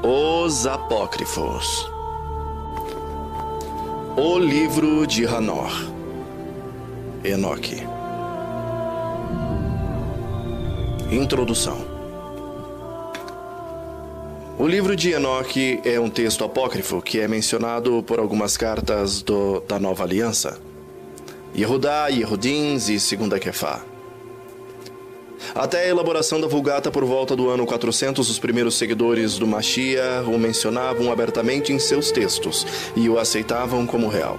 Os Apócrifos. O livro de Hanor. Enoque. Introdução. O livro de Enoque é um texto apócrifo que é mencionado por algumas cartas da Nova Aliança, Yehudá, Yehudins e Segunda Kefá. Até a elaboração da Vulgata por volta do ano 400, os primeiros seguidores do Mashiach o mencionavam abertamente em seus textos e o aceitavam como real.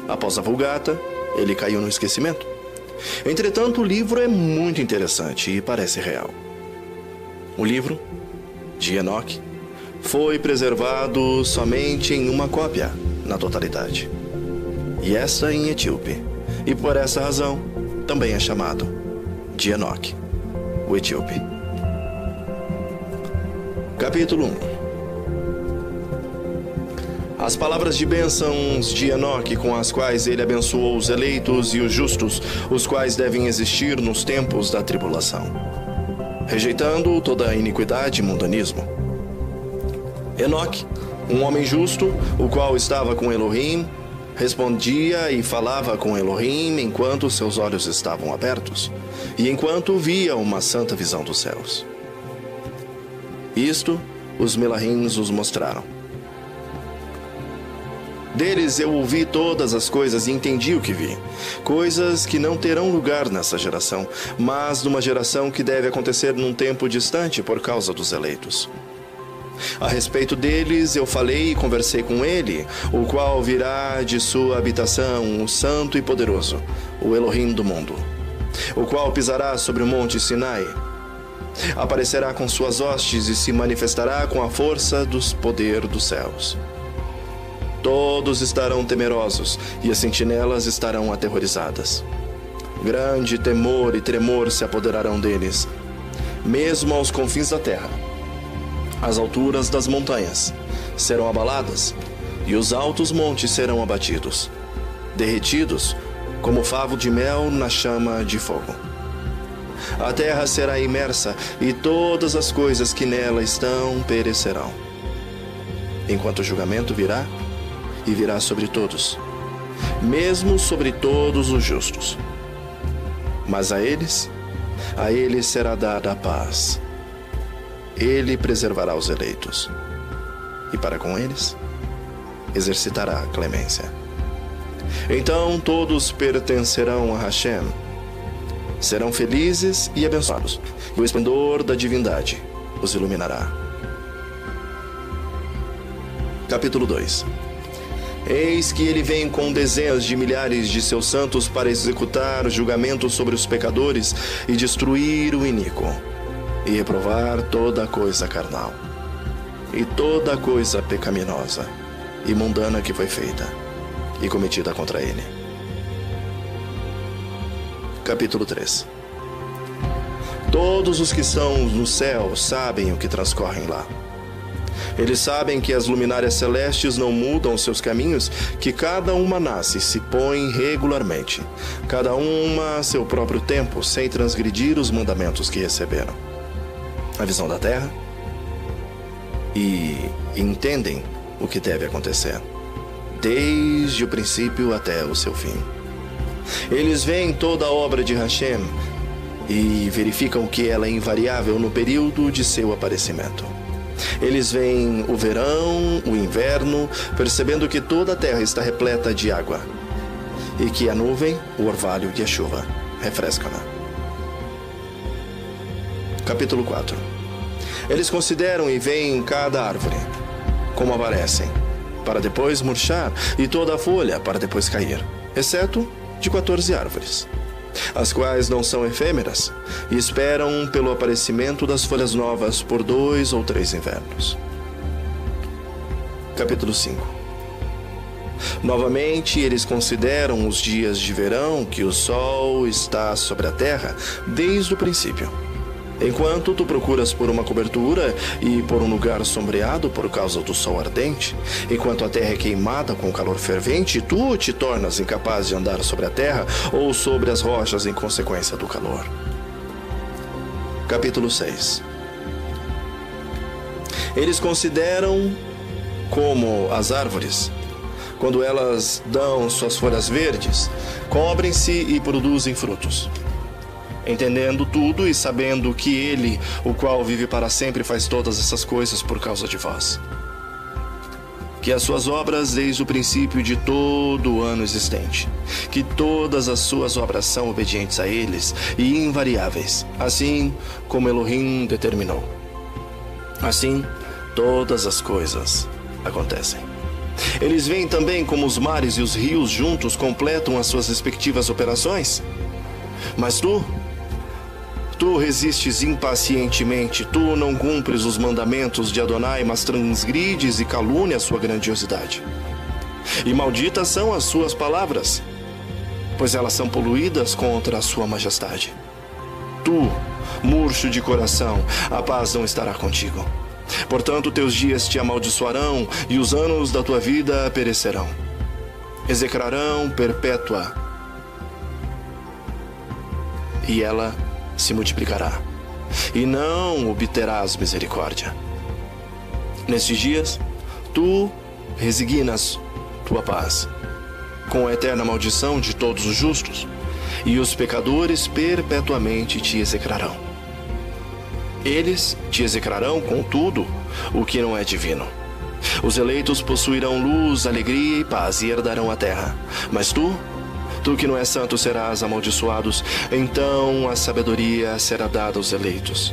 Após a Vulgata, ele caiu no esquecimento. Entretanto, o livro é muito interessante e parece real. O livro de Enoque foi preservado somente em uma cópia, na totalidade. E essa em Etíope. E por essa razão, também é chamado de Enoque, o etíope. Capítulo 1. As palavras de bênçãos de Enoque, com as quais ele abençoou os eleitos e os justos, os quais devem existir nos tempos da tribulação, rejeitando toda a iniquidade e mundanismo. Enoque, um homem justo, o qual estava com Elohim, respondia e falava com Elohim enquanto seus olhos estavam abertos e enquanto via uma santa visão dos céus. Isto os Melahins os mostraram. Deles eu ouvi todas as coisas e entendi o que vi, coisas que não terão lugar nessa geração, mas numa geração que deve acontecer num tempo distante por causa dos eleitos. A respeito deles eu falei e conversei com ele, o qual virá de sua habitação, o santo e poderoso, o Elohim do mundo, o qual pisará sobre o monte Sinai, aparecerá com suas hostes e se manifestará com a força dos poder dos céus. Todos estarão temerosos e as sentinelas estarão aterrorizadas. Grande temor e tremor se apoderarão deles, mesmo aos confins da terra. As alturas das montanhas serão abaladas e os altos montes serão abatidos, derretidos como favo de mel na chama de fogo. A terra será imersa e todas as coisas que nela estão perecerão. Enquanto o julgamento virá, e virá sobre todos, mesmo sobre todos os justos. Mas a eles será dada a paz. Ele preservará os eleitos, e para com eles exercitará a clemência. Então todos pertencerão a Hashem, serão felizes e abençoados, e o esplendor da divindade os iluminará. Capítulo 2. Eis que ele vem com dezenas de milhares de seus santos para executar julgamento sobre os pecadores e destruir o iníquo, e reprovar toda coisa carnal, e toda coisa pecaminosa e mundana que foi feita e cometida contra ele. Capítulo 3. Todos os que estão no céu sabem o que transcorre lá. Eles sabem que as luminárias celestes não mudam seus caminhos, que cada uma nasce e se põe regularmente, cada uma a seu próprio tempo, sem transgredir os mandamentos que receberam. A visão da terra e entendem o que deve acontecer, desde o princípio até o seu fim. Eles veem toda a obra de Hashem e verificam que ela é invariável no período de seu aparecimento. Eles veem o verão, o inverno, percebendo que toda a terra está repleta de água e que a nuvem, o orvalho e a chuva refrescam-na. Capítulo 4. Eles consideram e veem cada árvore, como aparecem, para depois murchar, e toda a folha para depois cair, exceto de 14 árvores, as quais não são efêmeras e esperam pelo aparecimento das folhas novas por 2 ou 3 invernos. Capítulo 5. Novamente, eles consideram os dias de verão que o sol está sobre a terra desde o princípio. Enquanto tu procuras por uma cobertura e por um lugar sombreado por causa do sol ardente, enquanto a terra é queimada com calor fervente, tu te tornas incapaz de andar sobre a terra ou sobre as rochas em consequência do calor. Capítulo 6. Eles consideram como as árvores. Quando elas dão suas folhas verdes, cobrem-se e produzem frutos. Entendendo tudo e sabendo que Ele, o qual vive para sempre, faz todas essas coisas por causa de vós. Que as suas obras desde o princípio de todo o ano existente, que todas as suas obras são obedientes a eles e invariáveis, assim como Elohim determinou. Assim, todas as coisas acontecem. Eles veem também como os mares e os rios juntos completam as suas respectivas operações. Mas tu resistes impacientemente, tu não cumpres os mandamentos de Adonai, mas transgrides e calúnia a sua grandiosidade. E malditas são as suas palavras, pois elas são poluídas contra a sua majestade. Tu, murcho de coração, a paz não estará contigo. Portanto, teus dias te amaldiçoarão e os anos da tua vida perecerão. Execrarão perpétua, e ela se multiplicará, e não obterás misericórdia. Nestes dias, tu resignas tua paz, com a eterna maldição de todos os justos, e os pecadores perpetuamente te execrarão. Eles te execrarão com tudo o que não é divino. Os eleitos possuirão luz, alegria e paz e herdarão a terra. Mas tu que não és santo, serás amaldiçoados. Então a sabedoria será dada aos eleitos.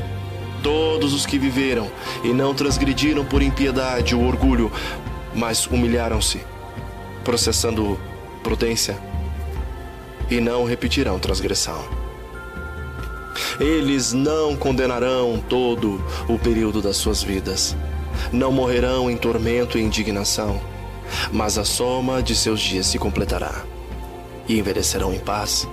Todos os que viveram e não transgrediram por impiedade ou orgulho, mas humilharam-se, processando prudência, e não repetirão transgressão. Eles não condenarão todo o período das suas vidas. Não morrerão em tormento e indignação, mas a soma de seus dias se completará. E envelhecerão em paz,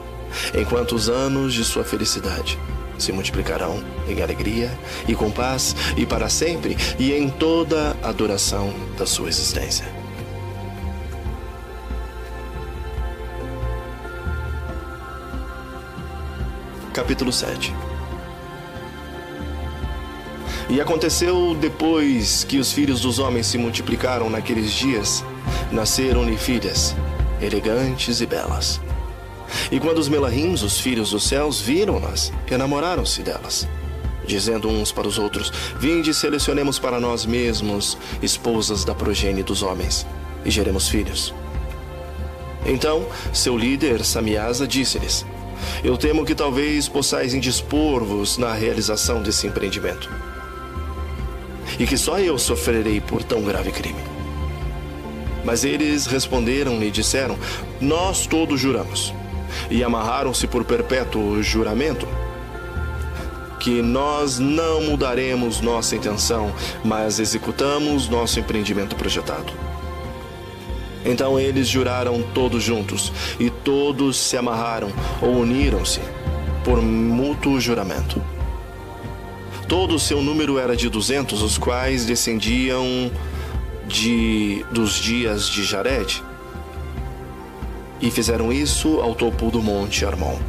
enquanto os anos de sua felicidade se multiplicarão em alegria e com paz e para sempre e em toda a duração da sua existência. Capítulo 7. E aconteceu depois que os filhos dos homens se multiplicaram naqueles dias, nasceram-lhe filhas, elegantes e belas. E quando os Melahims, os filhos dos céus, viram-nas, enamoraram-se delas, dizendo uns para os outros: vinde, selecionemos para nós mesmos esposas da progênie dos homens, e geremos filhos. Então, seu líder, Samiasa, disse-lhes: eu temo que talvez possais indispor-vos na realização desse empreendimento, e que só eu sofrerei por tão grave crime. Mas eles responderam-lhe e disseram: nós todos juramos, e amarraram-se por perpétuo juramento, que nós não mudaremos nossa intenção, mas executamos nosso empreendimento projetado. Então eles juraram todos juntos, e todos se amarraram ou uniram-se por mútuo juramento. Todo o seu número era de 200, os quais descendiam dos dias de Jared, e fizeram isso ao topo do monte Armon.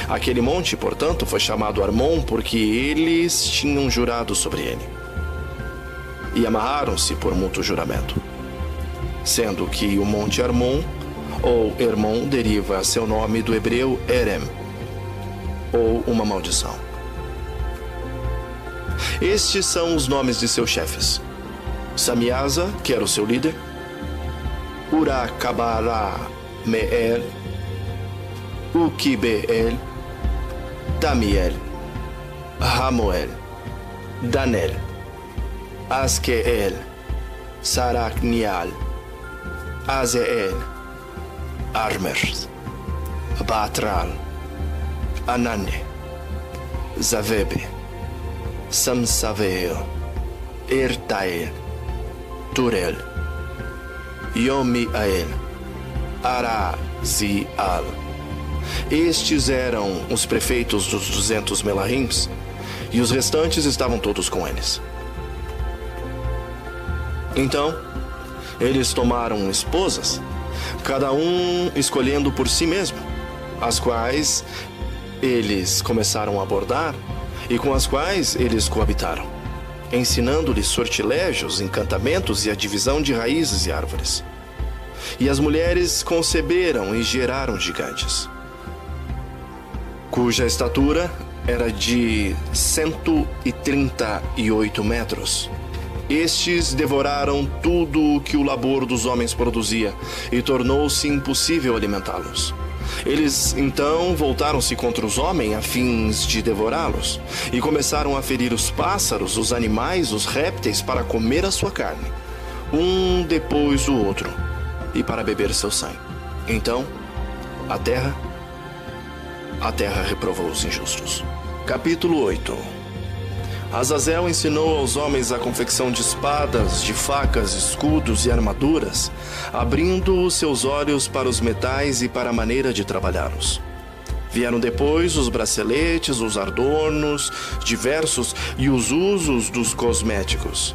Aquele monte, portanto, foi chamado Armon porque eles tinham jurado sobre ele, e amarraram-se por mútuo juramento, sendo que o monte Armon, ou Hermon, deriva seu nome do hebreu Erem, ou uma maldição. Estes são os nomes de seus chefes: Samiasa, que era o seu líder; Uracabará-Meel, Ukibeel, Damiel, Ramoel, Danel, Asqueel, Saracnial, Azeel, Armer, Batral, Anane, Zavebe, Samsaveo, Ertael, Turel, Yomiael, Arazial. Estes eram os prefeitos dos 200 Melahims, e os restantes estavam todos com eles. Então, eles tomaram esposas, cada um escolhendo por si mesmo, as quais eles começaram a bordar e com as quais eles coabitaram, ensinando-lhes sortilégios, encantamentos e a divisão de raízes e árvores. E as mulheres conceberam e geraram gigantes, cuja estatura era de 138 metros. Estes devoraram tudo o que o labor dos homens produzia, e tornou-se impossível alimentá-los. Eles, então, voltaram-se contra os homens a fins de devorá-los, e começaram a ferir os pássaros, os animais, os répteis, para comer a sua carne, um depois do outro, e para beber seu sangue. Então, a terra reprovou os injustos. Capítulo 8. Azazel ensinou aos homens a confecção de espadas, de facas, escudos e armaduras, abrindo os seus olhos para os metais e para a maneira de trabalhá-los. Vieram depois os braceletes, os adornos diversos e os usos dos cosméticos,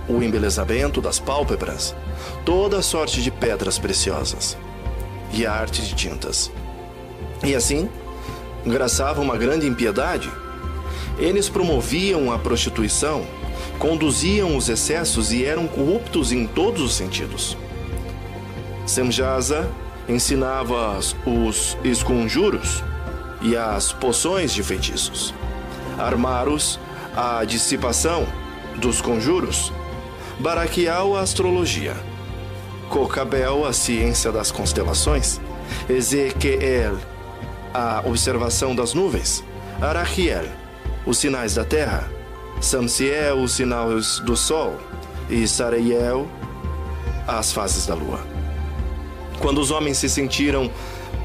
o embelezamento das pálpebras, toda sorte de pedras preciosas e a arte de tintas. E assim, engraçavam uma grande impiedade. Eles promoviam a prostituição, conduziam os excessos e eram corruptos em todos os sentidos. Semjaza ensinava os esconjuros e as poções de feitiços. Armaros a dissipação dos conjuros. Baraquiel a astrologia. Cocabel a ciência das constelações. Ezequiel a observação das nuvens. Araquiel os sinais da terra, Samsiel os sinais do sol e Saraiel as fases da lua. Quando os homens se sentiram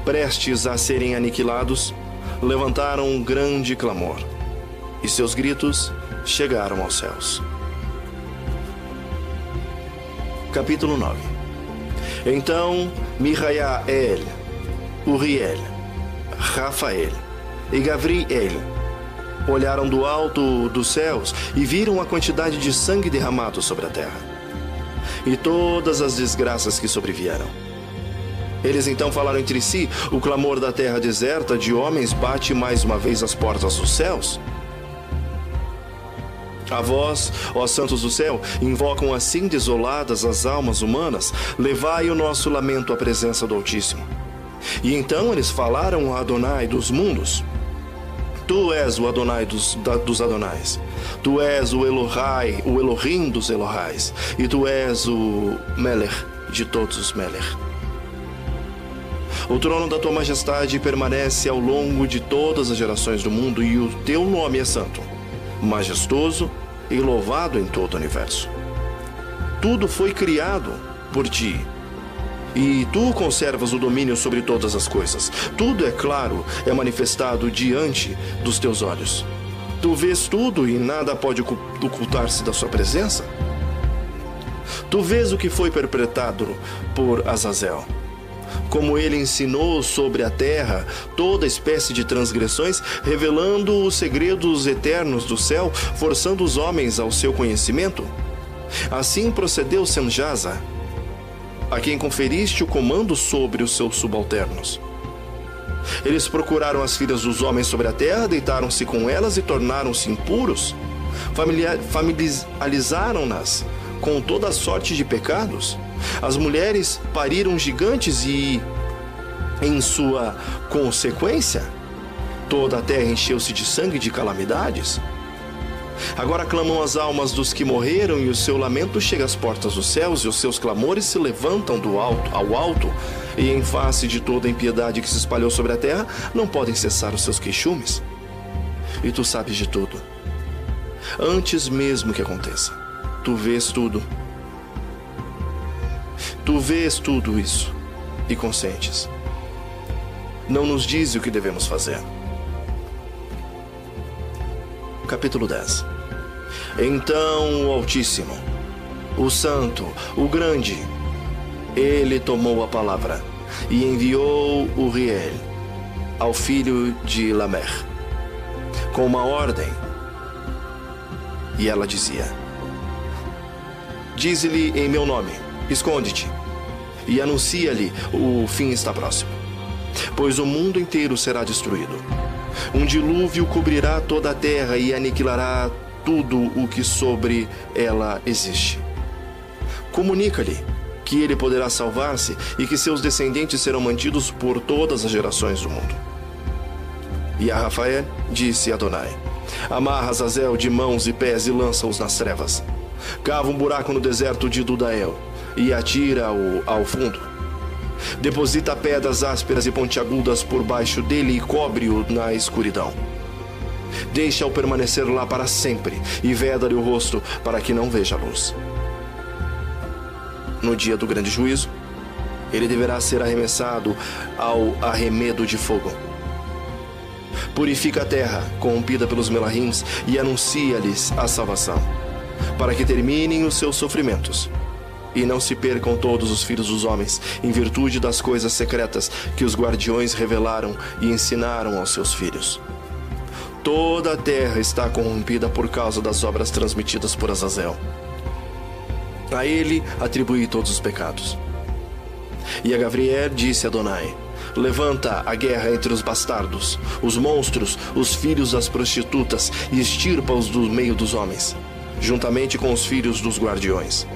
prestes a serem aniquilados, levantaram um grande clamor, e seus gritos chegaram aos céus. Capítulo 9. Então Mijael, Uriel, Rafael e Gavriel olharam do alto dos céus e viram a quantidade de sangue derramado sobre a terra e todas as desgraças que sobrevieram. Eles então falaram entre si: o clamor da terra deserta de homens bate mais uma vez as portas dos céus. A vós, ó santos do céu, invocam assim desoladas as almas humanas, levai o nosso lamento à presença do Altíssimo. E então eles falaram a Adonai dos mundos: Tu és o Adonai dos Adonais. Tu és o Elohai, o Elohim dos Elohais. E tu és o Melech de todos os Melech. O trono da tua majestade permanece ao longo de todas as gerações do mundo, e o teu nome é santo, majestoso e louvado em todo o universo. Tudo foi criado por ti, e tu conservas o domínio sobre todas as coisas. Tudo, é claro, é manifestado diante dos teus olhos. Tu vês tudo e nada pode ocultar-se da sua presença. Tu vês o que foi perpetrado por Azazel, como ele ensinou sobre a terra toda espécie de transgressões, revelando os segredos eternos do céu, forçando os homens ao seu conhecimento. Assim procedeu Semjaza, a quem conferiste o comando sobre os seus subalternos. Eles procuraram as filhas dos homens sobre a terra, deitaram-se com elas e tornaram-se impuros. Familiarizaram-nas com toda a sorte de pecados. As mulheres pariram gigantes e, em sua consequência, toda a terra encheu-se de sangue e de calamidades. Agora clamam as almas dos que morreram, e o seu lamento chega às portas dos céus, e os seus clamores se levantam do alto ao alto, e em face de toda a impiedade que se espalhou sobre a terra, não podem cessar os seus queixumes. E tu sabes de tudo. Antes mesmo que aconteça, tu vês tudo. Tu vês tudo isso e consentes. Não nos dize o que devemos fazer. Capítulo 10. Então o Altíssimo, o Santo, o Grande, ele tomou a palavra e enviou Uriel ao filho de Lamer com uma ordem. E ela dizia: Dize-lhe em meu nome, esconde-te, e anuncia-lhe: o fim está próximo, pois o mundo inteiro será destruído. Um dilúvio cobrirá toda a terra e aniquilará tudo o que sobre ela existe. Comunica-lhe que ele poderá salvar-se e que seus descendentes serão mantidos por todas as gerações do mundo. E a Rafael disse a Adonai: amarra Azazel de mãos e pés e lança-os nas trevas. Cava um buraco no deserto de Dudael e atira-o ao fundo. Deposita pedras ásperas e pontiagudas por baixo dele e cobre-o na escuridão. Deixa-o permanecer lá para sempre e veda-lhe o rosto para que não veja a luz. No dia do grande juízo, ele deverá ser arremessado ao arremedo de fogo. Purifica a terra, corrompida pelos Melahims, e anuncia-lhes a salvação, para que terminem os seus sofrimentos, e não se percam todos os filhos dos homens, em virtude das coisas secretas que os guardiões revelaram e ensinaram aos seus filhos. Toda a terra está corrompida por causa das obras transmitidas por Azazel. A ele atribuí todos os pecados. E a Gabriel disse a Adonai: levanta a guerra entre os bastardos, os monstros, os filhos das prostitutas, e extirpa-os do meio dos homens, juntamente com os filhos dos guardiões.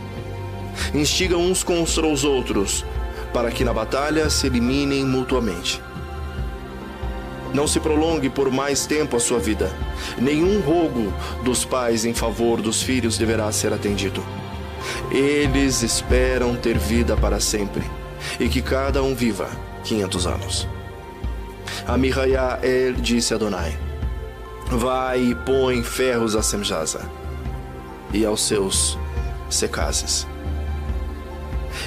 Instiga uns contra os outros, para que na batalha se eliminem mutuamente. Não se prolongue por mais tempo a sua vida. Nenhum rogo dos pais em favor dos filhos deverá ser atendido. Eles esperam ter vida para sempre, e que cada um viva 500 anos. A Mihael disse a Adonai: vai e põe ferros a Semjaza e aos seus secazes,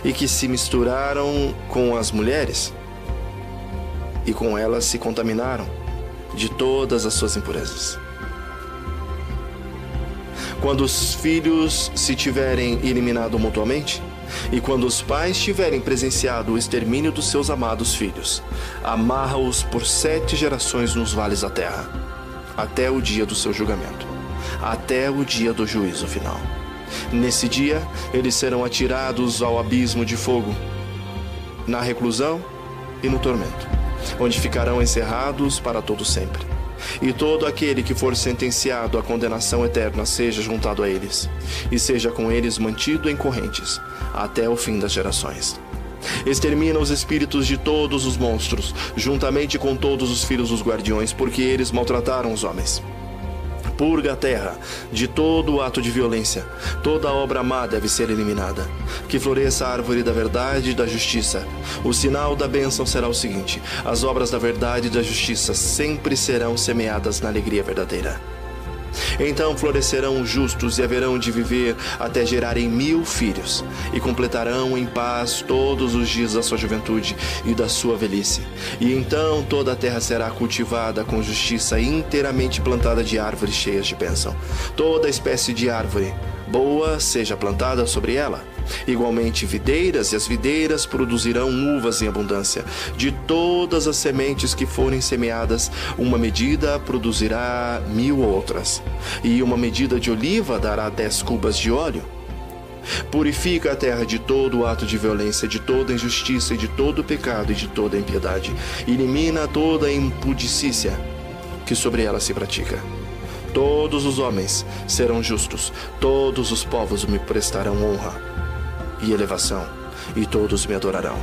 e que se misturaram com as mulheres, e com elas se contaminaram de todas as suas impurezas. Quando os filhos se tiverem eliminado mutuamente, e quando os pais tiverem presenciado o extermínio dos seus amados filhos, amarra-os por 7 gerações nos vales da terra, até o dia do seu julgamento, até o dia do juízo final. Nesse dia, eles serão atirados ao abismo de fogo, na reclusão e no tormento, onde ficarão encerrados para todo sempre. E todo aquele que for sentenciado à condenação eterna seja juntado a eles, e seja com eles mantido em correntes, até o fim das gerações. Extermina os espíritos de todos os monstros, juntamente com todos os filhos dos guardiões, porque eles maltrataram os homens. Purga a terra de todo ato de violência. Toda obra má deve ser eliminada. Que floresça a árvore da verdade e da justiça. O sinal da bênção será o seguinte: as obras da verdade e da justiça sempre serão semeadas na alegria verdadeira. Então florescerão os justos e haverão de viver até gerarem 1000 filhos, e completarão em paz todos os dias da sua juventude e da sua velhice. E então toda a terra será cultivada com justiça, inteiramente plantada de árvores cheias de bênção. Toda espécie de árvore boa seja plantada sobre ela. Igualmente videiras, e as videiras produzirão uvas em abundância. De todas as sementes que forem semeadas, uma medida produzirá 1000 outras, e uma medida de oliva dará 10 cubas de óleo. Purifica a terra de todo ato de violência, de toda injustiça e de todo pecado e de toda impiedade. Elimina toda impudicícia que sobre ela se pratica. Todos os homens serão justos, todos os povos me prestarão honra e elevação, e todos me adorarão.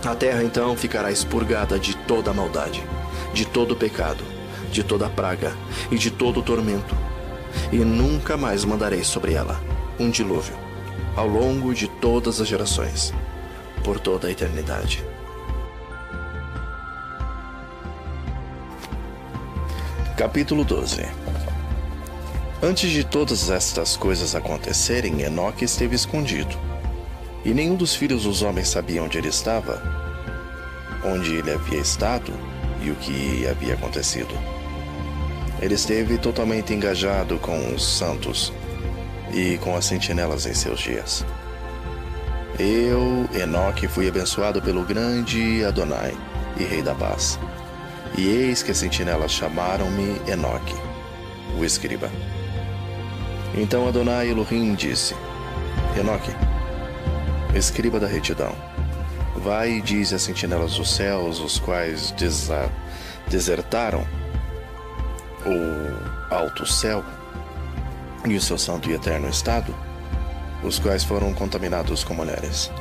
A terra então ficará expurgada de toda a maldade, de todo o pecado, de toda a praga e de todo o tormento, e nunca mais mandarei sobre ela um dilúvio, ao longo de todas as gerações, por toda a eternidade. Capítulo 12. Antes de todas estas coisas acontecerem, Enoque esteve escondido, e nenhum dos filhos dos homens sabia onde ele estava, onde ele havia estado e o que havia acontecido. Ele esteve totalmente engajado com os santos e com as sentinelas em seus dias. Eu, Enoque, fui abençoado pelo grande Adonai e Rei da Paz. E eis que as sentinelas chamaram-me Enoque, o escriba. Então Adonai Elohim disse: Enoque, escriba da retidão, vai e dize às sentinelas dos céus, os quais desertaram o alto céu e o seu santo e eterno estado, os quais foram contaminados com mulheres,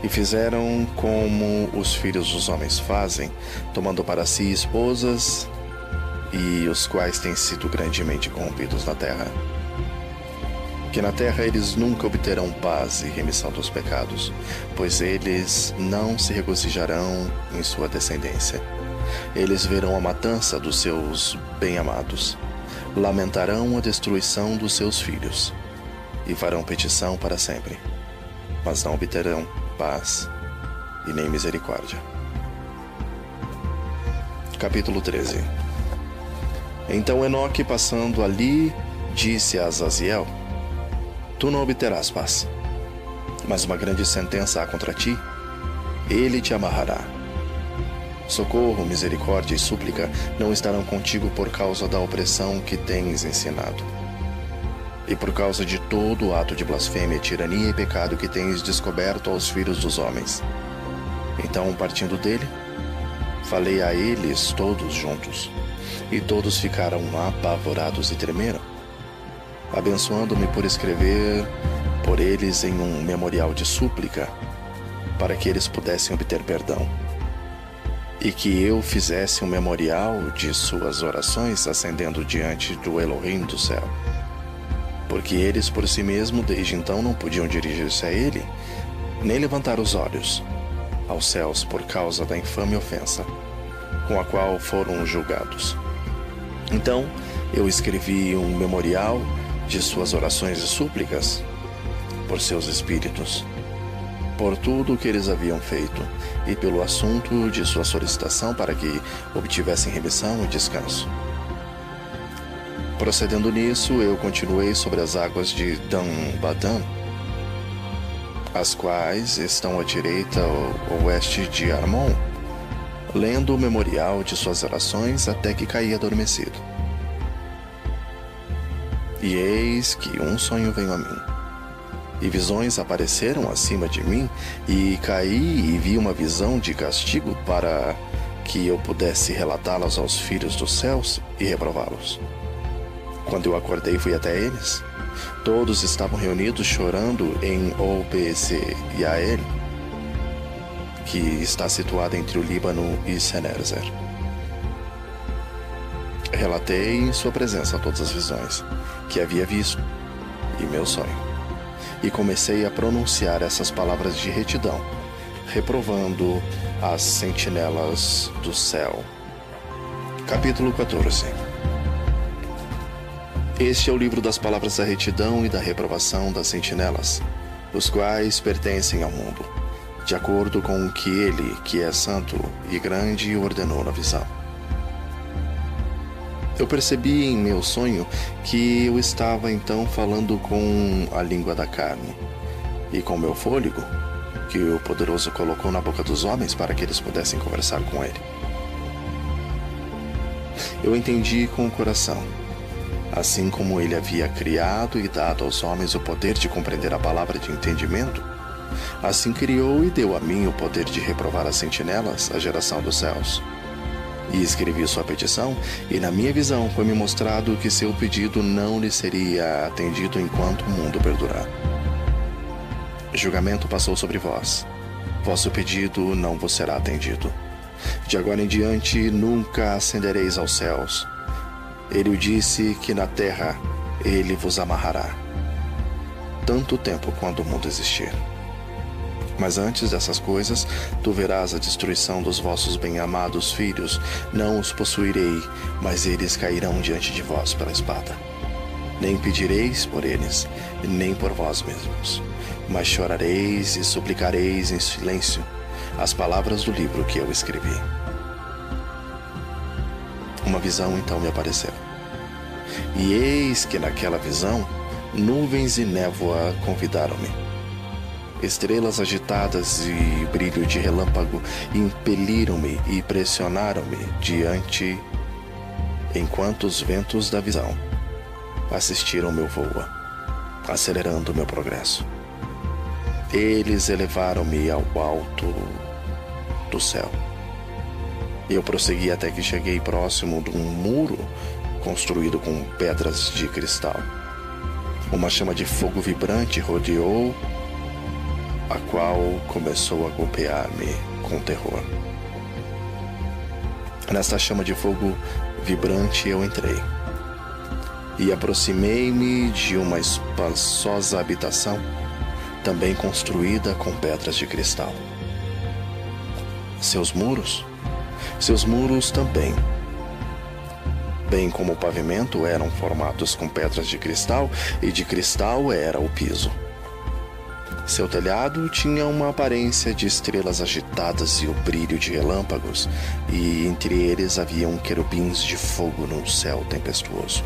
e fizeram como os filhos dos homens fazem, tomando para si esposas, e os quais têm sido grandemente corrompidos na terra. Que na terra eles nunca obterão paz e remissão dos pecados, pois eles não se regozijarão em sua descendência. Eles verão a matança dos seus bem-amados, lamentarão a destruição dos seus filhos, e farão petição para sempre, mas não obterão paz e nem misericórdia. Capítulo 13. Então Enoque, passando ali, disse a Azaziel: Tu não obterás paz, mas uma grande sentença há contra ti. Ele te amarrará. Socorro, misericórdia e súplica não estarão contigo por causa da opressão que tens ensinado, e por causa de todo o ato de blasfêmia, tirania e pecado que tens descoberto aos filhos dos homens. Então, partindo dele, falei a eles todos juntos, e todos ficaram apavorados e tremeram, abençoando-me por escrever por eles em um memorial de súplica, para que eles pudessem obter perdão, e que eu fizesse um memorial de suas orações ascendendo diante do Elohim do céu. Porque eles por si mesmos desde então não podiam dirigir-se a ele, nem levantar os olhos aos céus por causa da infame ofensa com a qual foram julgados. Então eu escrevi um memorial de suas orações e súplicas por seus espíritos, por tudo o que eles haviam feito, e pelo assunto de sua solicitação para que obtivessem remissão e descanso. Procedendo nisso, eu continuei sobre as águas de Dan-Badã, as quais estão à direita ou oeste de Armon, lendo o memorial de suas orações até que caí adormecido. E eis que um sonho veio a mim, e visões apareceram acima de mim, e caí e vi uma visão de castigo para que eu pudesse relatá-las aos filhos dos céus e reprová-los. Quando eu acordei, fui até eles. Todos estavam reunidos chorando em Obed-Yael, que está situada entre o Líbano e Senerzer. Relatei em sua presença todas as visões que havia visto e meu sonho, e comecei a pronunciar essas palavras de retidão, reprovando as sentinelas do céu. Capítulo 14. Este é o livro das palavras da retidão e da reprovação das sentinelas, os quais pertencem ao mundo, de acordo com o que ele, que é santo e grande, ordenou na visão. Eu percebi em meu sonho que eu estava então falando com a língua da carne e com meu fôlego, que o poderoso colocou na boca dos homens para que eles pudessem conversar com ele. Eu entendi com o coração, assim como ele havia criado e dado aos homens o poder de compreender a palavra de entendimento, assim criou e deu a mim o poder de reprovar as sentinelas, a geração dos céus. E escrevi sua petição, e na minha visão foi-me mostrado que seu pedido não lhe seria atendido enquanto o mundo perdurar. Julgamento passou sobre vós. Vosso pedido não vos será atendido. De agora em diante nunca ascendereis aos céus. Ele o disse que na terra ele vos amarrará, tanto tempo quanto o mundo existir. Mas antes dessas coisas, tu verás a destruição dos vossos bem-amados filhos. Não os possuirei, mas eles cairão diante de vós pela espada. Nem pedireis por eles, nem por vós mesmos, mas chorareis e suplicareis em silêncio as palavras do livro que eu escrevi. Uma visão então me apareceu. E eis que naquela visão, nuvens e névoa convidaram-me. Estrelas agitadas e brilho de relâmpago impeliram-me e pressionaram-me diante, enquanto os ventos da visão assistiram meu voo, acelerando meu progresso. Eles elevaram-me ao alto do céu Eu prossegui até que cheguei próximo de um muro construído com pedras de cristal. Uma chama de fogo vibrante rodeou, a qual começou a golpear-me com terror. Nessa chama de fogo vibrante eu entrei e aproximei-me de uma espaçosa habitação, também construída com pedras de cristal. Seus muros também, bem como o pavimento, eram formados com pedras de cristal, e de cristal era o piso. Seu telhado tinha uma aparência de estrelas agitadas e o brilho de relâmpagos, e entre eles haviam querubins de fogo num céu tempestuoso.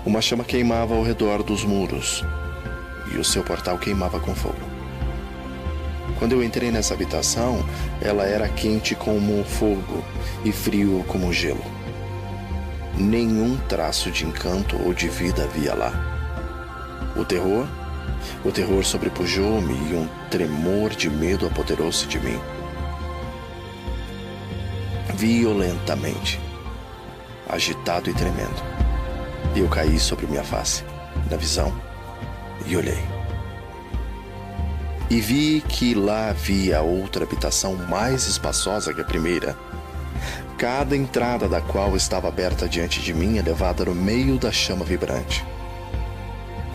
Uma chama queimava ao redor dos muros, e o seu portal queimava com fogo. Quando eu entrei nessa habitação, ela era quente como fogo e frio como gelo. Nenhum traço de encanto ou de vida havia lá. O terror sobrepujou-me e um tremor de medo apoderou-se de mim. Violentamente, agitado e tremendo, eu caí sobre minha face, na visão, e olhei. E vi que lá havia outra habitação mais espaçosa que a primeira, cada entrada da qual estava aberta diante de mim, elevada no meio da chama vibrante.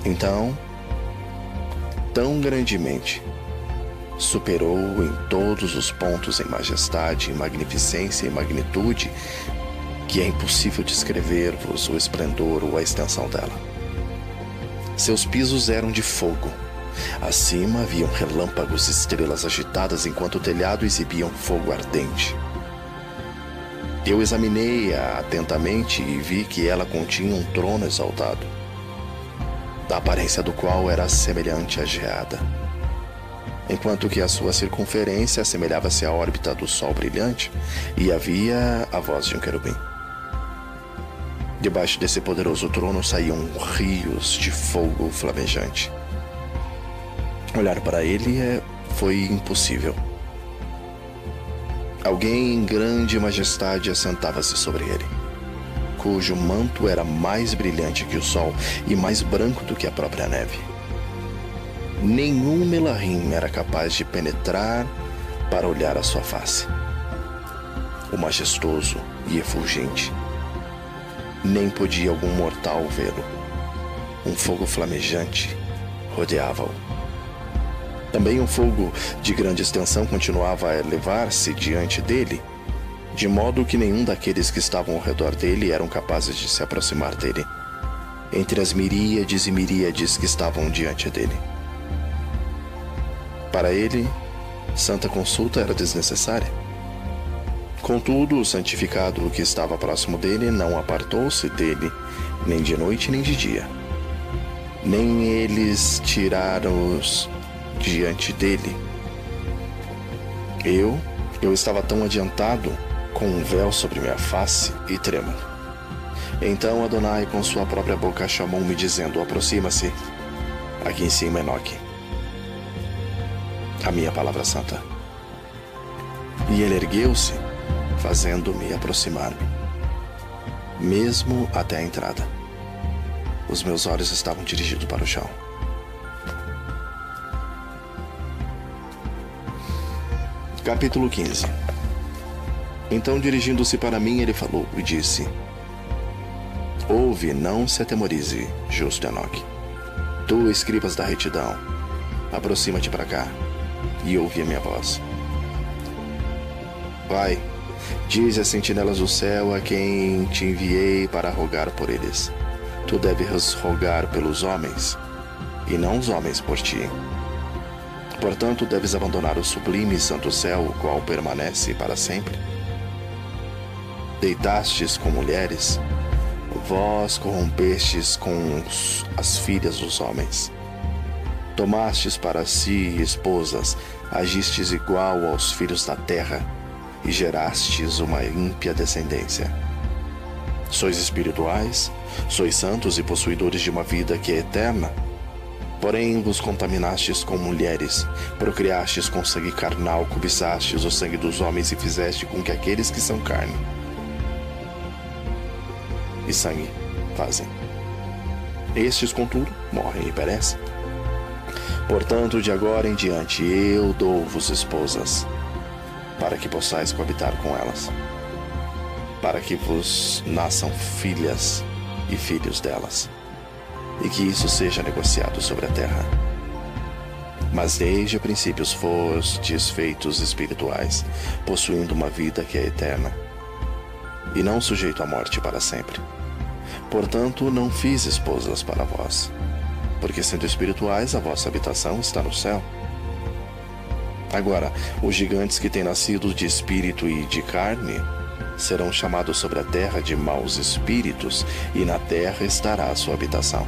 Então, tão grandemente, superou em todos os pontos em majestade, em magnificência e magnitude, que é impossível descrever-vos o esplendor ou a extensão dela. Seus pisos eram de fogo. Acima haviam relâmpagos e estrelas agitadas, enquanto o telhado exibia um fogo ardente. Eu examinei-a atentamente e vi que ela continha um trono exaltado, da aparência do qual era semelhante à geada, enquanto que a sua circunferência assemelhava-se à órbita do sol brilhante, e havia a voz de um querubim. Debaixo desse poderoso trono saíam rios de fogo flamejante. Olhar para ele foi impossível. Alguém em grande majestade assentava-se sobre ele, cujo manto era mais brilhante que o sol e mais branco do que a própria neve. Nenhum melarrim era capaz de penetrar para olhar a sua face. O majestoso e efulgente, nem podia algum mortal vê-lo. Um fogo flamejante rodeava-o. Também um fogo de grande extensão continuava a elevar-se diante dele, de modo que nenhum daqueles que estavam ao redor dele eram capazes de se aproximar dele, entre as miríades e miríades que estavam diante dele. Para ele, santa consulta era desnecessária. Contudo, o santificado que estava próximo dele não apartou-se dele, nem de noite nem de dia. Nem eles tiraram-os diante dele. Eu estava tão adiantado, com um véu sobre minha face e trêmulo. Então Adonai com sua própria boca chamou-me, dizendo: aproxima-se, aqui em cima, Enoque, a minha palavra santa. E ele ergueu-se, fazendo-me aproximar-me, mesmo até a entrada. Os meus olhos estavam dirigidos para o chão. Capítulo 15. Então, dirigindo-se para mim, ele falou e disse: ouve, não se atemorize, justo Enoque. Tu, escribas da retidão, aproxima-te para cá e ouve a minha voz. Vai, dize às sentinelas do céu a quem te enviei para rogar por eles. Tu deves rogar pelos homens, e não os homens por ti. Portanto, deves abandonar o sublime e santo céu, o qual permanece para sempre. Deitastes com mulheres, vós corrompestes com as filhas dos homens. Tomastes para si esposas, agistes igual aos filhos da terra, e gerastes uma ímpia descendência. Sois espirituais, sois santos e possuidores de uma vida que é eterna. Porém vos contaminastes com mulheres, procriastes com sangue carnal, cobiçastes o sangue dos homens e fizeste com que aqueles que são carne e sangue fazem. Estes, contudo, morrem e perecem. Portanto, de agora em diante, eu dou-vos esposas, para que possais coabitar com elas, para que vos nasçam filhas e filhos delas, e que isso seja negociado sobre a terra. Mas desde o princípio fostes feitos espirituais, possuindo uma vida que é eterna, e não sujeito à morte para sempre. Portanto, não fiz esposas para vós, porque sendo espirituais, a vossa habitação está no céu. Agora, os gigantes que têm nascido de espírito e de carne serão chamados sobre a terra de maus espíritos, e na terra estará a sua habitação.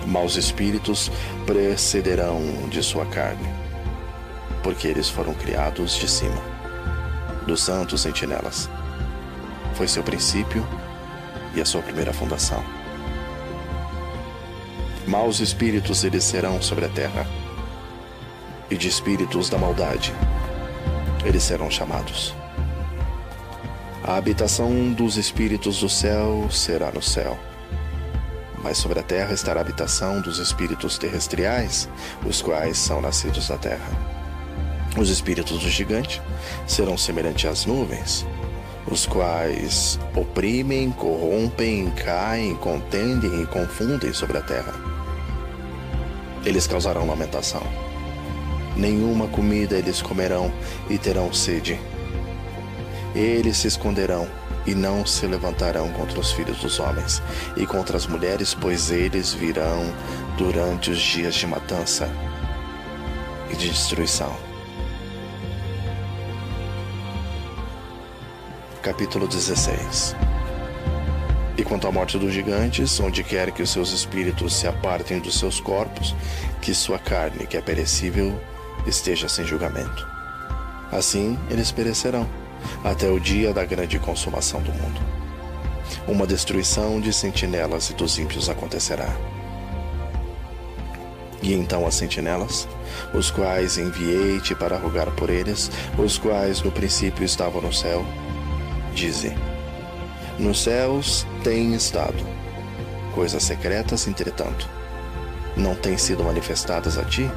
Maus espíritos precederão de sua carne, porque eles foram criados de cima, dos santos sentinelas. Foi seu princípio e a sua primeira fundação. Maus espíritos eles serão sobre a terra, e de espíritos da maldade eles serão chamados. A habitação dos espíritos do céu será no céu, mas sobre a terra estará a habitação dos espíritos terrestriais, os quais são nascidos da terra. Os espíritos do gigante serão semelhantes às nuvens, os quais oprimem, corrompem, caem, contendem e confundem sobre a terra. Eles causarão lamentação. Nenhuma comida eles comerão e terão sede. Eles se esconderão e não se levantarão contra os filhos dos homens e contra as mulheres, pois eles virão durante os dias de matança e de destruição. Capítulo 16. E quanto à morte dos gigantes, onde quer que os seus espíritos se apartem dos seus corpos, que sua carne, que é perecível, esteja sem julgamento. Assim eles perecerão, até o dia da grande consumação do mundo. Uma destruição de sentinelas e dos ímpios acontecerá. E então as sentinelas, os quais enviei-te para rogar por eles, os quais no princípio estavam no céu, dizem: nos céus têm estado coisas secretas, entretanto, não têm sido manifestadas a ti.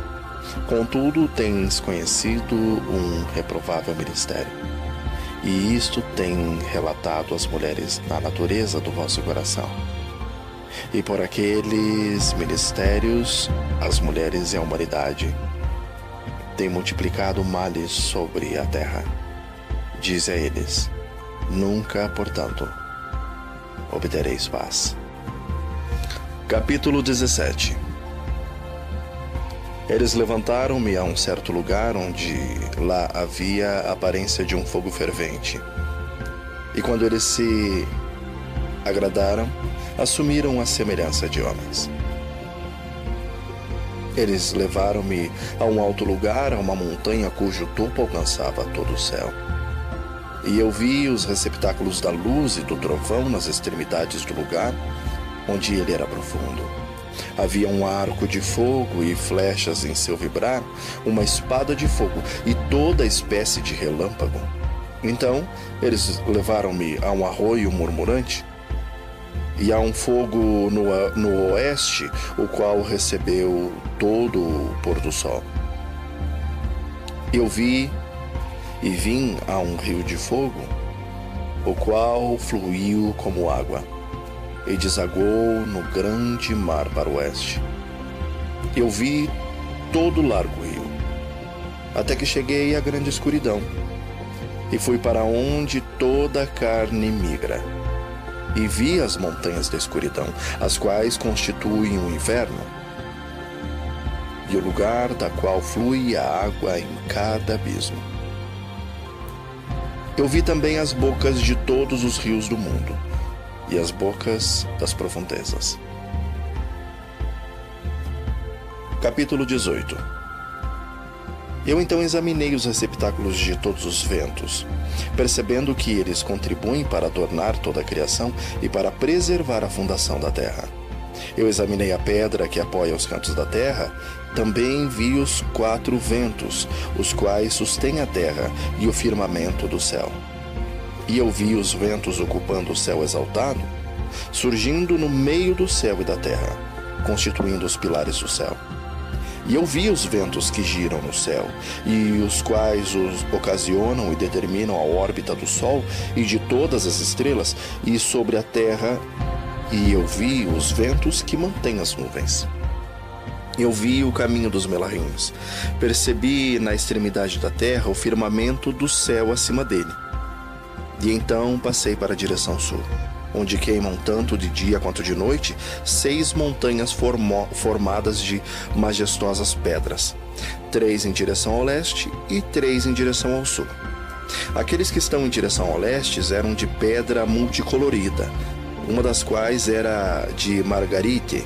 Contudo, tens conhecido um reprovável ministério, e isto tem relatado às mulheres na natureza do vosso coração. E por aqueles ministérios, as mulheres e a humanidade têm multiplicado males sobre a terra. Diz a eles: nunca, portanto, obtereis paz. Capítulo 17. Eles levantaram-me a um certo lugar onde lá havia a aparência de um fogo fervente. E quando eles se agradaram, assumiram a semelhança de homens. Eles levaram-me a um alto lugar, a uma montanha cujo topo alcançava todo o céu. E eu vi os receptáculos da luz e do trovão nas extremidades do lugar, onde ele era profundo. Havia um arco de fogo e flechas em seu vibrar, uma espada de fogo e toda espécie de relâmpago. Então eles levaram-me a um arroio murmurante e a um fogo no oeste, o qual recebeu todo o pôr do sol. Eu vi e vim a um rio de fogo, o qual fluiu como água e desagou no grande mar para o oeste. Eu vi todo o largo rio, até que cheguei à grande escuridão, e fui para onde toda a carne migra, e vi as montanhas da escuridão, as quais constituem o inverno, e o lugar da qual flui a água em cada abismo. Eu vi também as bocas de todos os rios do mundo, e as bocas das profundezas. Capítulo 18. Eu então examinei os receptáculos de todos os ventos, percebendo que eles contribuem para adornar toda a criação e para preservar a fundação da terra. Eu examinei a pedra que apoia os cantos da terra. Também vi os 4 ventos, os quais sustêm a terra e o firmamento do céu. E eu vi os ventos ocupando o céu exaltado, surgindo no meio do céu e da terra, constituindo os pilares do céu. E eu vi os ventos que giram no céu, e os quais os ocasionam e determinam a órbita do Sol e de todas as estrelas, e sobre a terra. E eu vi os ventos que mantêm as nuvens. Eu vi o caminho dos Melahins. Percebi na extremidade da terra o firmamento do céu acima dele. E então passei para a direção sul, onde queimam tanto de dia quanto de noite 6 montanhas formadas de majestosas pedras, 3 em direção ao leste e 3 em direção ao sul. Aqueles que estão em direção ao leste eram de pedra multicolorida, uma das quais era de margarite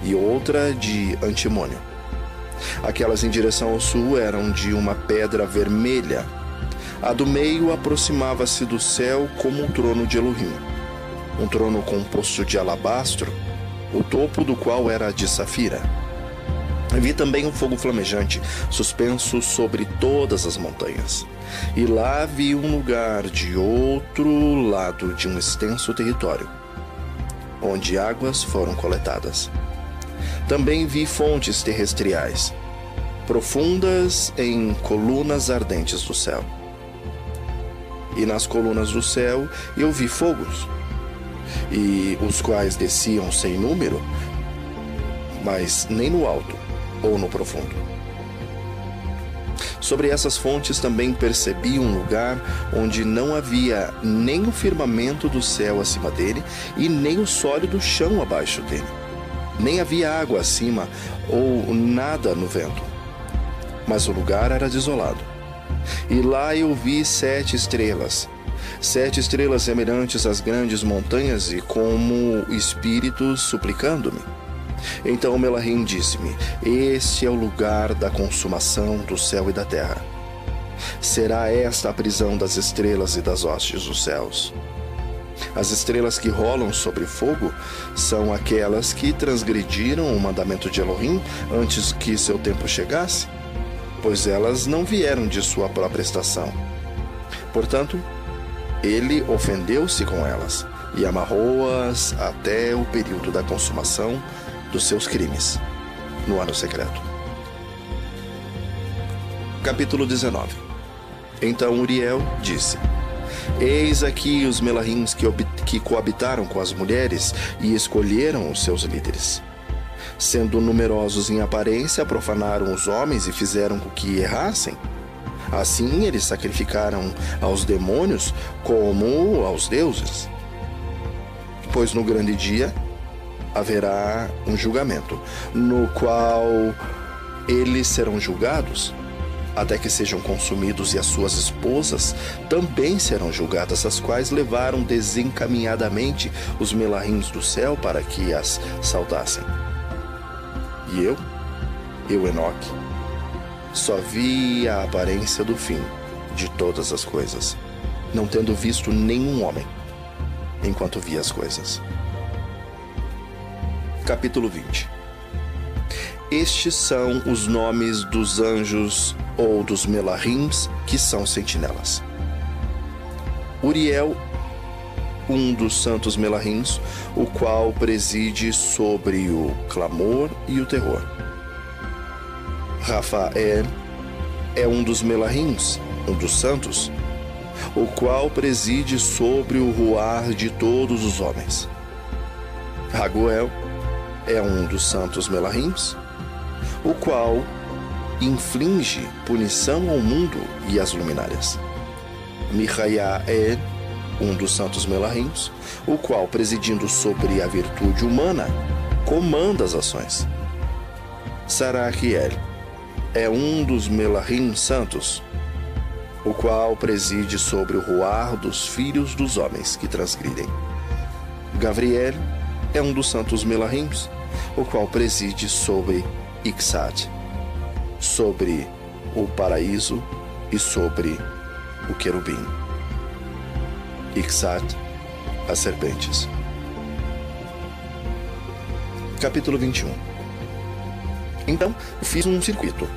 e outra de antimônio. Aquelas em direção ao sul eram de uma pedra vermelha. A do meio aproximava-se do céu como um trono de Elohim, um trono composto de alabastro, o topo do qual era de safira. Vi também um fogo flamejante suspenso sobre todas as montanhas. E lá vi um lugar de outro lado de um extenso território, onde águas foram coletadas. Também vi fontes terrestriais, profundas em colunas ardentes do céu. E nas colunas do céu eu vi fogos, e os quais desciam sem número, mas nem no alto ou no profundo. Sobre essas fontes também percebi um lugar onde não havia nem o firmamento do céu acima dele e nem o sólido chão abaixo dele. Nem havia água acima ou nada no vento. Mas o lugar era desolado. E lá eu vi 7 estrelas. 7 estrelas semelhantes às grandes montanhas e como espíritos suplicando-me. Então o Melahim disse-me: este é o lugar da consumação do céu e da terra. Será esta a prisão das estrelas e das hostes dos céus. As estrelas que rolam sobre fogo são aquelas que transgrediram o mandamento de Elohim antes que seu tempo chegasse, pois elas não vieram de sua própria estação. Portanto, ele ofendeu-se com elas e amarrou-as até o período da consumação dos seus crimes, no ano secreto. Capítulo 19. Então Uriel disse: eis aqui os Melahims que coabitaram com as mulheres e escolheram os seus líderes. Sendo numerosos em aparência, profanaram os homens e fizeram com que errassem. Assim eles sacrificaram aos demônios como aos deuses. Pois no grande dia haverá um julgamento, no qual eles serão julgados, até que sejam consumidos, e as suas esposas também serão julgadas, as quais levaram desencaminhadamente os Melahims do céu para que as saudassem. E eu, Enoque, só vi a aparência do fim de todas as coisas, não tendo visto nenhum homem, enquanto via as coisas. Capítulo 20. Estes são os nomes dos anjos ou dos Melahims que são sentinelas. Uriel, um dos santos Melahims, o qual preside sobre o clamor e o terror. Rafael é um dos Melahims, um dos santos, o qual preside sobre o ruar de todos os homens. Raguel é um dos santos Melahims, o qual inflige punição ao mundo e às luminárias. Michael, um dos santos Melahims, o qual, presidindo sobre a virtude humana, comanda as ações. Saraquiel é um dos Melahim santos, o qual preside sobre o ruar dos filhos dos homens que transgridem. Gavriel é um dos santos Melahims, o qual preside sobre Ixad, sobre o paraíso e sobre o querubim. Ixad, as serpentes. Capítulo 21. Então, fiz um circuito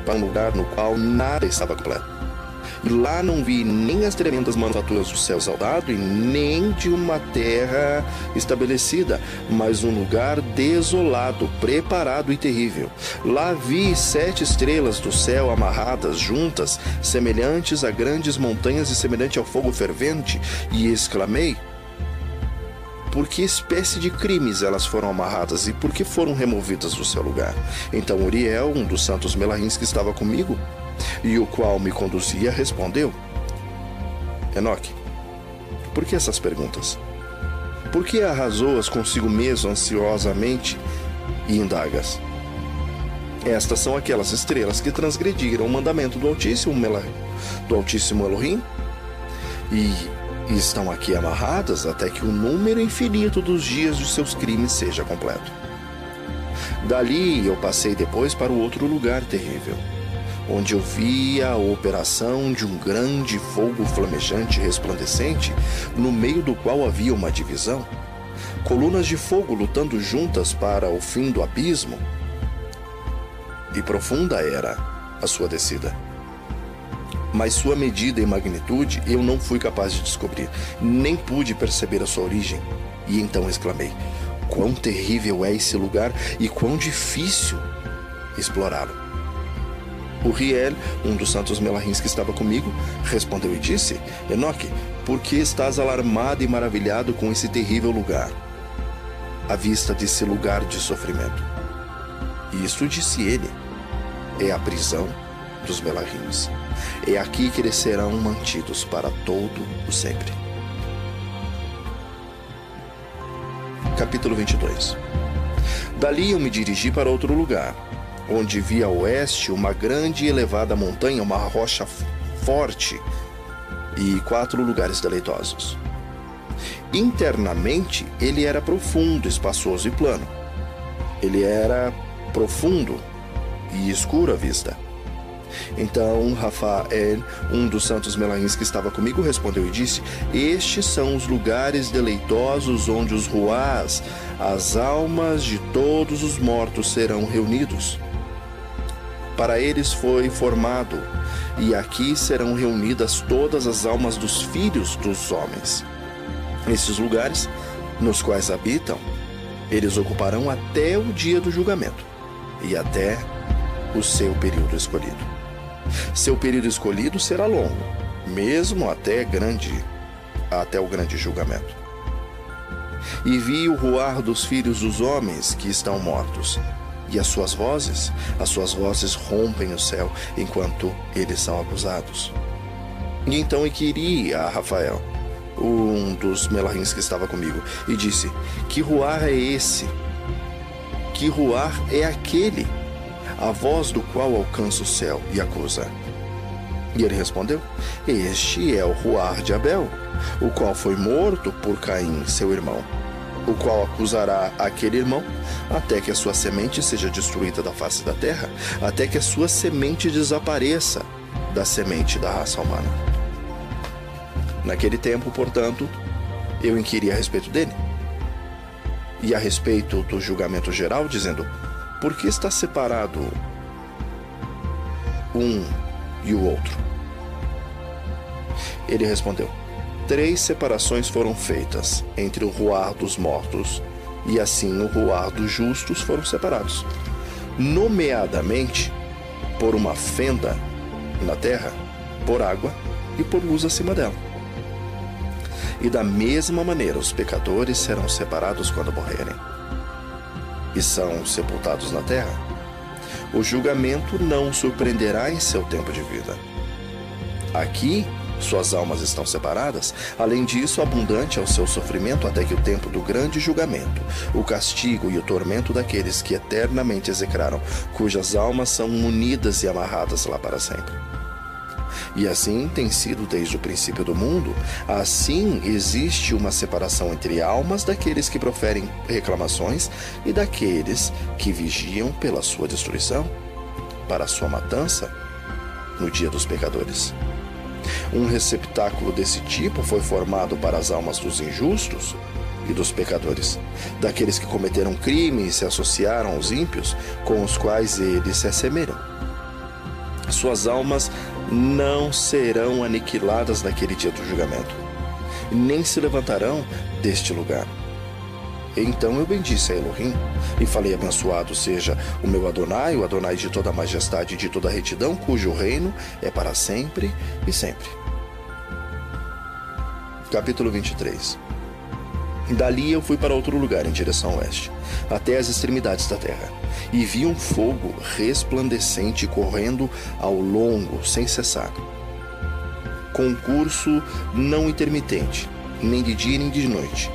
para um lugar no qual nada estava completo. E lá não vi nem as tremendas manufaturas do céu saudado e nem de uma terra estabelecida, mas um lugar desolado, preparado e terrível. Lá vi 7 estrelas do céu amarradas juntas, semelhantes a grandes montanhas e semelhante ao fogo fervente, e exclamei: por que espécie de crimes elas foram amarradas e por que foram removidas do seu lugar? Então Uriel, um dos santos Melahins que estava comigo, e o qual me conduzia, respondeu: Enoque, por que essas perguntas? Por que arrasou-as consigo mesmo ansiosamente e indagas? Estas são aquelas estrelas que transgrediram o mandamento do Altíssimo Elohim e estão aqui amarradas até que o número infinito dos dias de seus crimes seja completo. Dali eu passei depois para o outro lugar terrível, onde eu via a operação de um grande fogo flamejante e resplandecente, no meio do qual havia uma divisão, colunas de fogo lutando juntas para o fim do abismo, e profunda era a sua descida. Mas sua medida e magnitude eu não fui capaz de descobrir, nem pude perceber a sua origem. E então exclamei: quão terrível é esse lugar e quão difícil explorá-lo. Uriel, um dos santos Melahins que estava comigo, respondeu e disse: Enoque, por que estás alarmado e maravilhado com esse terrível lugar, à vista desse lugar de sofrimento? Isto, disse ele, é a prisão dos Melahins. É aqui que eles serão mantidos para todo o sempre. Capítulo 22. Dali eu me dirigi para outro lugar, onde vi a oeste uma grande e elevada montanha, uma rocha forte e 4 lugares deleitosos. Internamente ele era profundo, espaçoso e plano. Ele era profundo e escuro à vista. Então Rafael, um dos santos Melahins que estava comigo, respondeu e disse: estes são os lugares deleitosos onde os ruás, as almas de todos os mortos, serão reunidos. Para eles foi formado, e aqui serão reunidas todas as almas dos filhos dos homens. Esses lugares, nos quais habitam, eles ocuparão até o dia do julgamento, e até o seu período escolhido. Seu período escolhido será longo, mesmo até o grande julgamento. E vi o ruar dos filhos dos homens que estão mortos, e as suas vozes rompem o céu enquanto eles são acusados. E então inquiri a Rafael, um dos Melahins que estava comigo, e disse: que ruar é esse? Que ruar é aquele, a voz do qual alcança o céu e acusa? E ele respondeu: este é o ruar de Abel, o qual foi morto por Caim, seu irmão, o qual acusará aquele irmão até que a sua semente seja destruída da face da terra, até que a sua semente desapareça da semente da raça humana. Naquele tempo, portanto, eu inquiri a respeito dele e a respeito do julgamento geral, dizendo: por que está separado um e o outro? Ele respondeu: 3 separações foram feitas entre o ruar dos mortos, e assim o ruar dos justos foram separados, nomeadamente por uma fenda na terra, por água e por luz acima dela. E da mesma maneira os pecadores serão separados quando morrerem e são sepultados na terra. O julgamento não os surpreenderá em seu tempo de vida. Aqui suas almas estão separadas. Além disso, abundante é o seu sofrimento até que o tempo do grande julgamento, o castigo e o tormento daqueles que eternamente execraram, cujas almas são unidas e amarradas lá para sempre. E assim tem sido desde o princípio do mundo. Assim existe uma separação entre almas daqueles que proferem reclamações e daqueles que vigiam pela sua destruição, para a sua matança no dia dos pecadores. Um receptáculo desse tipo foi formado para as almas dos injustos, e dos pecadores, daqueles que cometeram crime e se associaram aos ímpios, com os quais eles se assemelham. Suas almas não serão aniquiladas naquele dia do julgamento, nem se levantarão deste lugar. Então eu bendisse a Elohim e falei: abençoado seja o meu Adonai, o Adonai de toda a majestade e de toda a retidão, cujo reino é para sempre e sempre. Capítulo 23. Dali eu fui para outro lugar em direção oeste, até as extremidades da terra, e vi um fogo resplandecente correndo ao longo, sem cessar, com um curso não intermitente, nem de dia nem de noite,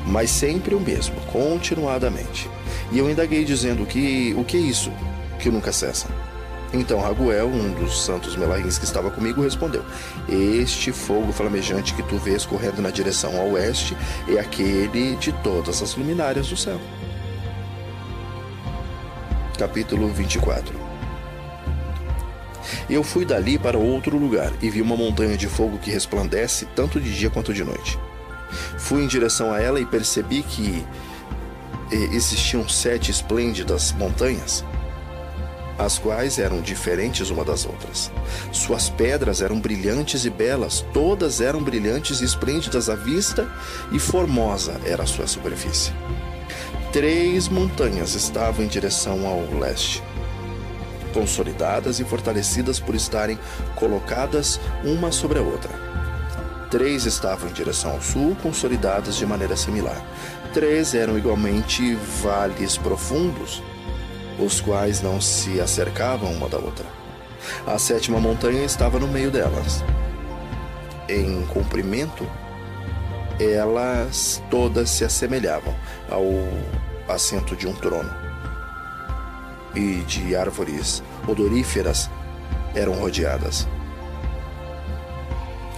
mas sempre o mesmo, continuadamente. E eu indaguei, dizendo: o que é isso que nunca cessa? Então Raguel, um dos santos melahins que estava comigo, respondeu: este fogo flamejante que tu vês correndo na direção ao oeste é aquele de todas as luminárias do céu. Capítulo 24. Eu fui dali para outro lugar e vi uma montanha de fogo que resplandece tanto de dia quanto de noite. Fui em direção a ela e percebi que existiam 7 esplêndidas montanhas, as quais eram diferentes uma das outras. Suas pedras eram brilhantes e belas, todas eram brilhantes e esplêndidas à vista, e formosa era a sua superfície. 3 montanhas estavam em direção ao leste, consolidadas e fortalecidas por estarem colocadas uma sobre a outra. 3 estavam em direção ao sul, consolidadas de maneira similar. 3 eram igualmente vales profundos, os quais não se acercavam uma da outra. A 7ª montanha estava no meio delas. Em comprimento, elas todas se assemelhavam ao assento de um trono, e de árvores odoríferas eram rodeadas.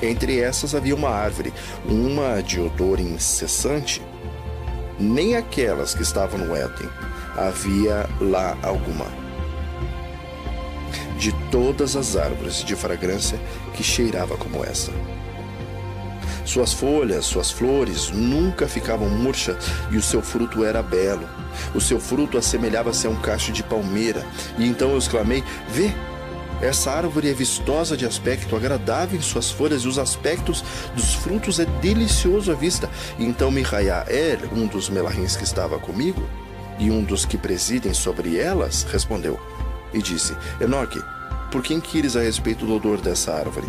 Entre essas havia uma árvore, uma de odor incessante. Nem aquelas que estavam no Éden havia lá alguma. De todas as árvores de fragrância que cheirava como essa. Suas folhas, suas flores nunca ficavam murchas, e o seu fruto era belo. O seu fruto assemelhava-se a um cacho de palmeira. E então eu exclamei: vê, essa árvore é vistosa de aspecto, agradável em suas folhas, e os aspectos dos frutos é delicioso à vista. E então Mihael, um dos melahins que estava comigo, e um dos que presidem sobre elas, respondeu e disse: Enoque, por que inquires a respeito do odor dessa árvore?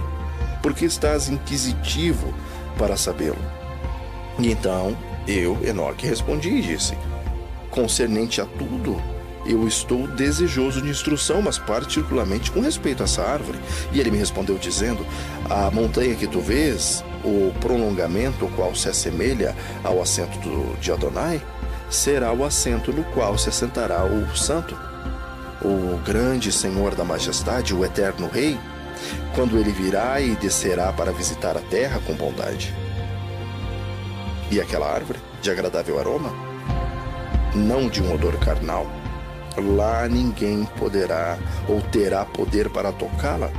Por que estás inquisitivo para sabê-lo? E então eu, Enoque, respondi e disse: concernente a tudo, eu estou desejoso de instrução, mas particularmente com respeito a essa árvore. E ele me respondeu dizendo: a montanha que tu vês, o prolongamento, o qual se assemelha ao assento de Adonai, será o assento no qual se assentará o santo, o grande Senhor da majestade, o eterno Rei, quando ele virá e descerá para visitar a terra com bondade. E aquela árvore, de agradável aroma, não de um odor carnal, lá ninguém poderá ou terá poder para tocá-la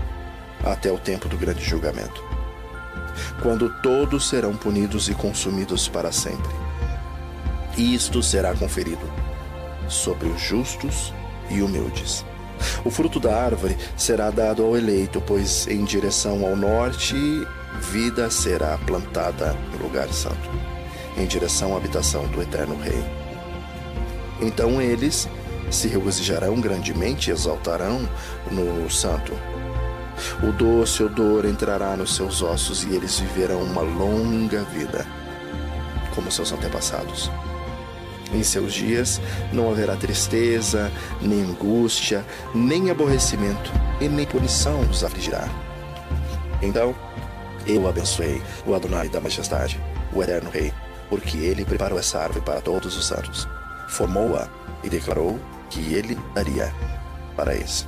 até o tempo do grande julgamento, quando todos serão punidos e consumidos para sempre. E isto será conferido sobre os justos e humildes. O fruto da árvore será dado ao eleito, pois em direção ao norte vida será plantada no lugar santo, em direção à habitação do eterno Rei. Então eles se regozijarão grandemente e exaltarão no santo. O doce odor entrará nos seus ossos e eles viverão uma longa vida, como seus antepassados. Em seus dias não haverá tristeza, nem angústia, nem aborrecimento, e nem punição os afligirá. Então eu abençoei o Adonai da majestade, o eterno Rei, porque ele preparou essa árvore para todos os santos, formou-a e declarou que ele daria para eles.